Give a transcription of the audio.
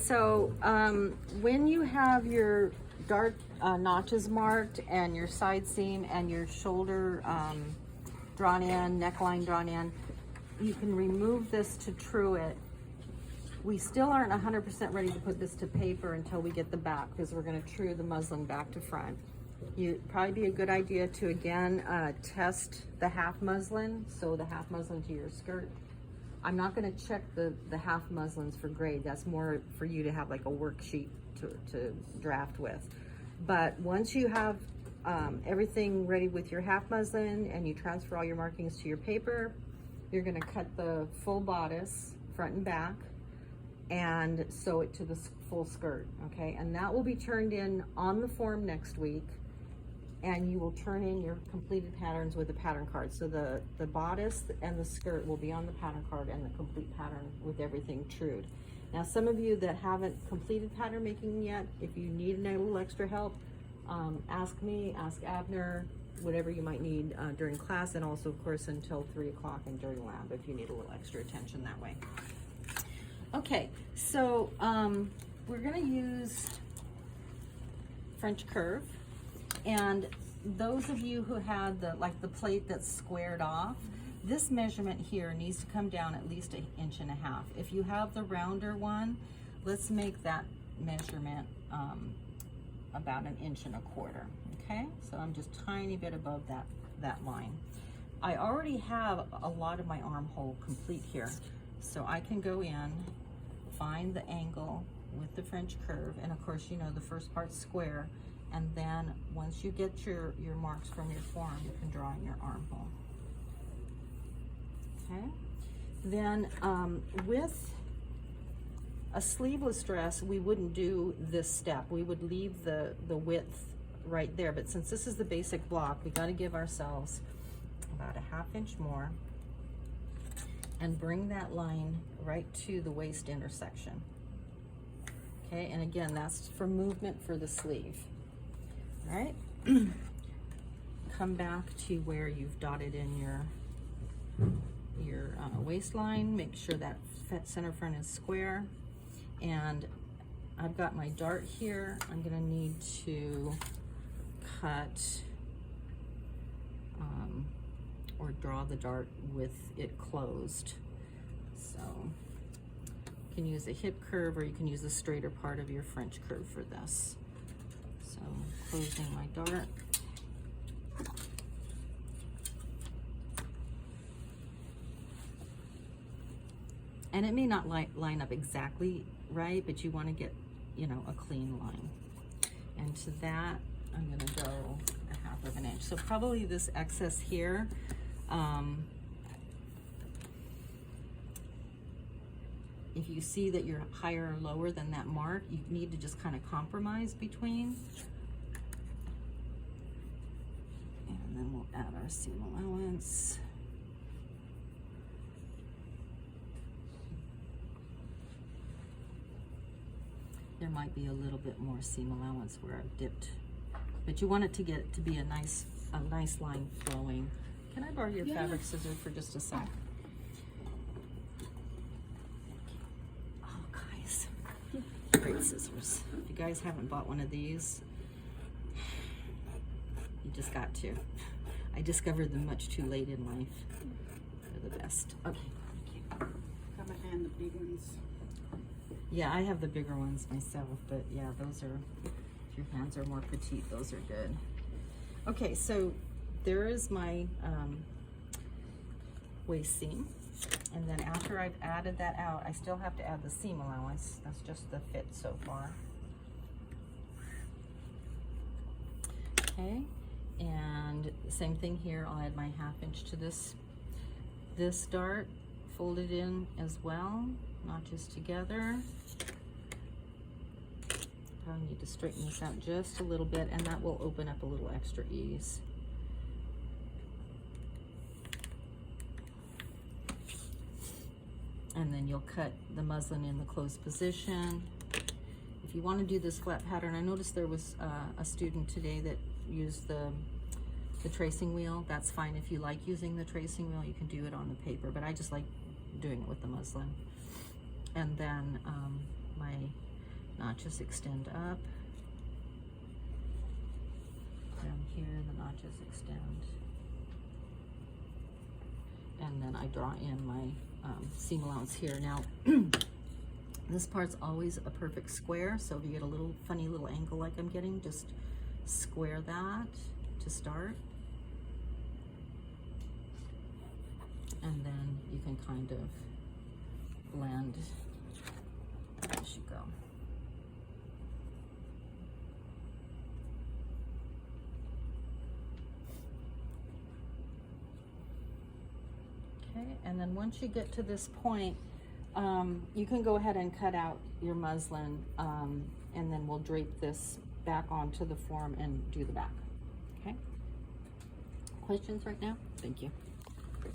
so when you have your dart notches marked and your side seam and your shoulder drawn in, neckline drawn in, you can remove this to true it. We still aren't 100% ready to put this to paper until we get the back, because we're going to true the muslin back to front. It'd probably be a good idea to again test the half muslin, so the half muslin to your skirt. I'm not going to check the half muslins for grade. That's more for you to have like a worksheet to draft with. But once you have everything ready with your half muslin and you transfer all your markings to your paper, you're going to cut the full bodice front and back and sew it to the full skirt, okay? And that will be turned in on the form next week, and you will turn in your completed patterns with a pattern card. So the bodice and the skirt will be on the pattern card, and the complete pattern with everything trued. Now, some of you that haven't completed pattern making yet, if you need a little extra help, ask me, ask Abner, whatever you might need during class, and also of course until 3 o'clock and during lab if you need a little extra attention that way. Okay, so we're gonna use French curve, and those of you who had the plate that's squared off, this measurement here needs to come down at least 1.5 inches. If you have the rounder one, let's make that measurement about 1.25 inches. Okay, so I'm just tiny bit above that line. I already have a lot of my armhole complete here, so I can go in, find the angle with the French curve, and of course, you know, the first part's square, and then once you get your marks from your form, you can draw in your armhole. Okay, then with a sleeveless dress, we wouldn't do this step. We would leave the width right there, but since this is the basic block, we got to give ourselves about 1/2 inch more and bring that line right to the waist intersection. Okay, and again, that's for movement for the sleeve. All right, come back to where you've dotted in your waistline. Make sure that center front is square, and I've got my dart here. I'm gonna need to cut or draw the dart with it closed. So you can use a hip curve, or you can use the straighter part of your French curve for this. So closing my dart. And it may not line up exactly right, but you want to get, you know, a clean line. And to that, I'm going to go 1/2 inch. So probably this excess here, if you see that you're higher or lower than that mark, you need to just kind of compromise between. And then we'll add our seam allowance. There might be a little bit more seam allowance where I've dipped, but you want it to get to be a nice line flowing. Can I borrow your fabric scissors for just a sec? Oh, guys, great scissors. If you guys haven't bought one of these, you just got to. I discovered them much too late in life. They're the best. Okay, thank you. Have a hand, the big ones. Yeah, I have the bigger ones myself, but yeah, those are, if your hands are more petite, those are good. Okay, so there is my waist seam. And then after I've added that out, I still have to add the seam allowance. That's just the fit so far. Okay, and same thing here, I'll add my 1/2 inch to this dart, fold it in as well, notches together. Probably need to straighten this out just a little bit, and that will open up a little extra ease. And then you'll cut the muslin in the closed position. If you want to do this flat pattern, I noticed there was a student today that used the tracing wheel. That's fine. If you like using the tracing wheel, you can do it on the paper, but I just like doing it with the muslin. And then my notches extend up. Down here, the notches extend. And then I draw in my seam allowance here. Now, this part's always a perfect square, so if you get a little funny little angle like I'm getting, just square that to start. And then you can kind of blend as you go. Okay, and then once you get to this point, you can go ahead and cut out your muslin, and then we'll drape this back onto the form and do the back. Okay? Questions right now? Thank you.